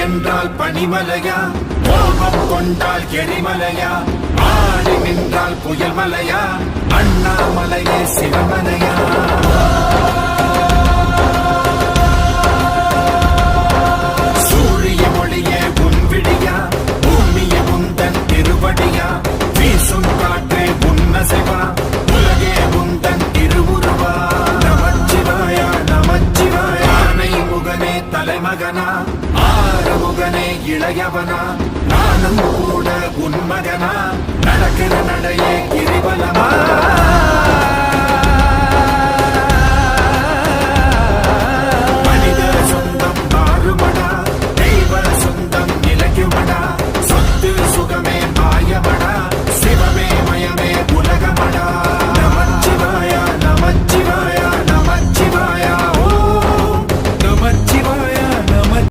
என்றால் பனிமலையா, கோபம் கொண்டால் எரிமலையா, ஆடி நின்றால் புயல் மலையா, அண்ணாமலையே சிவமலையா. சூரிய ஒளியே உன் விடியா, பூமியை உந்தன் திருவடியா, வீசும் காற்றே உன்னசைவா, உலகே உந்தன் திருவுருவா. நமச்சிவாயா நமச்சிவாயா. ஆனை முகனே தலைமகனா, ஆறுமுகனே இளையவனா, நானும் கூட உன்மகனா, நடக்கிற நடையே கிரிவலமா. மனித சொந்தம் மாறுபடா,